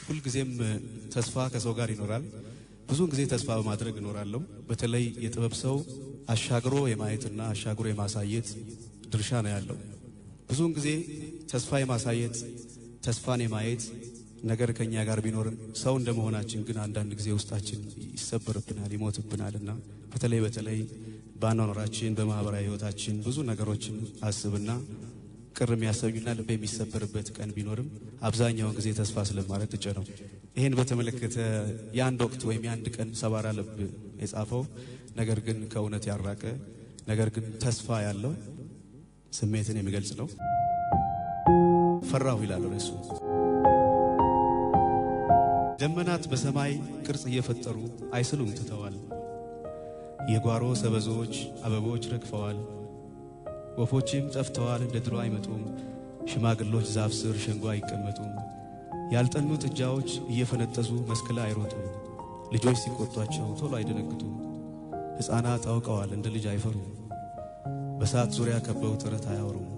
ሁል ጊዜም ተስፋ ከሰው ጋር ይኖራል። ብዙውን ጊዜ ተስፋ በማድረግ እኖራለሁ። በተለይ የጥበብ ሰው አሻግሮ የማየትና አሻግሮ የማሳየት ድርሻ ነው ያለው። ብዙውን ጊዜ ተስፋ የማሳየት ተስፋን የማየት ነገር ከኛ ጋር ቢኖርም ሰው እንደመሆናችን ግን አንዳንድ ጊዜ ውስጣችን ይሰበርብናል፣ ይሞትብናልና በተለይ በአኗኗራችን በማህበራዊ ህይወታችን ብዙ ነገሮችን አስብና ቅርም ያሰኙና ልብ የሚሰበርበት ቀን ቢኖርም አብዛኛውን ጊዜ ተስፋ ስለማድረግ ጥጭ ነው። ይሄን በተመለከተ የአንድ ወቅት ወይም የአንድ ቀን ሰባራ ልብ የጻፈው ነገር ግን ከእውነት ያራቀ ነገር ግን ተስፋ ያለው ስሜትን የሚገልጽ ነው። ፈራሁ ይላል ርዕሱ። ደመናት በሰማይ ቅርጽ እየፈጠሩ አይስሉም ትተዋል። የጓሮ ሰበዞች አበቦች ረግፈዋል። ወፎችም ጠፍተዋል እንደ ድሮ አይመጡም። ሽማግሎች ዛፍ ስር ሸንጎ አይቀመጡም። ያልጠኑ ጥጃዎች እየፈነጠዙ መስክ ላይ አይሮጡም። ልጆች ሲቆጧቸው ቶሎ አይደነግጡም። ሕፃናት አውቀዋል እንደ ልጅ አይፈሩም። በሳት ዙሪያ ከበው ተረት አያወሩም።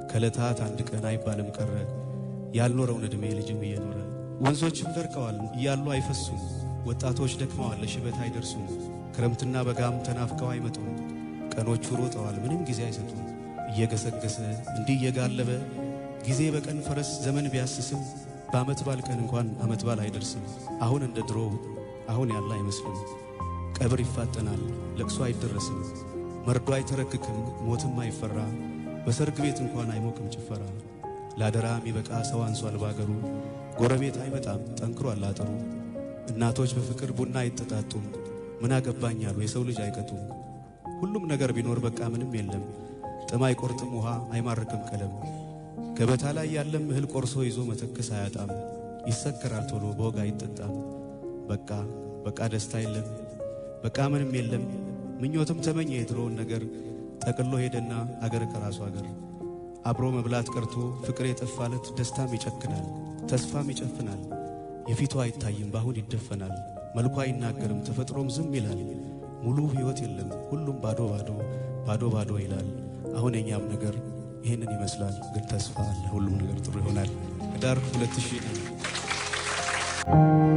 ከዕለታት አንድ ቀን አይባልም ቀረ ያልኖረውን ዕድሜ ልጅም እየኖረ። ወንዞችም ደርቀዋል እያሉ አይፈሱም። ወጣቶች ደክመዋል ለሽበት አይደርሱም። ክረምትና በጋም ተናፍቀው አይመጡም። ቀኖቹ ሮጠዋል ምንም ጊዜ አይሰጡም። እየገሰገሰ እንዲህ እየጋለበ ጊዜ በቀን ፈረስ ዘመን ቢያስስም በዓመት ባል ቀን እንኳን ዓመት ባል አይደርስም። አሁን እንደ ድሮ አሁን ያለ አይመስልም። ቀብር ይፋጠናል ለቅሶ አይደረስም። መርዶ አይተረክክም ሞትም አይፈራ። በሰርግ ቤት እንኳን አይሞቅም ጭፈራ። ላደራ የሚበቃ ሰው አንሷል ባገሩ። ጎረቤት አይመጣም ጠንክሯል አጥሩ። እናቶች በፍቅር ቡና አይጠጣጡም። ምን አገባኛሉ የሰው ልጅ አይቀጡም። ሁሉም ነገር ቢኖር በቃ ምንም የለም። ጥም አይቆርጥም ውሃ አይማርክም ቀለም። ገበታ ላይ ያለም እህል ቆርሶ ይዞ መተከስ አያጣም። ይሰከራል ቶሎ በወግ አይጠጣም። በቃ ደስታ የለም በቃ ምንም የለም። ምኞትም ተመኘ የድሮውን ነገር ጠቅሎ ሄደና አገር ከራሱ አገር። አብሮ መብላት ቀርቶ ፍቅር የጠፋለት ደስታም ይጨክናል ተስፋም ይጨፍናል። የፊቱ አይታይም ባሁን ይደፈናል። መልኩ አይናገርም ተፈጥሮም ዝም ይላል። ሙሉ ሕይወት የለም ሁሉም ባዶ ይላል። አሁን የኛም ነገር ይሄንን ይመስላል። ግን ተስፋ አለ ሁሉም ነገር ጥሩ ይሆናል። ህዳር 2000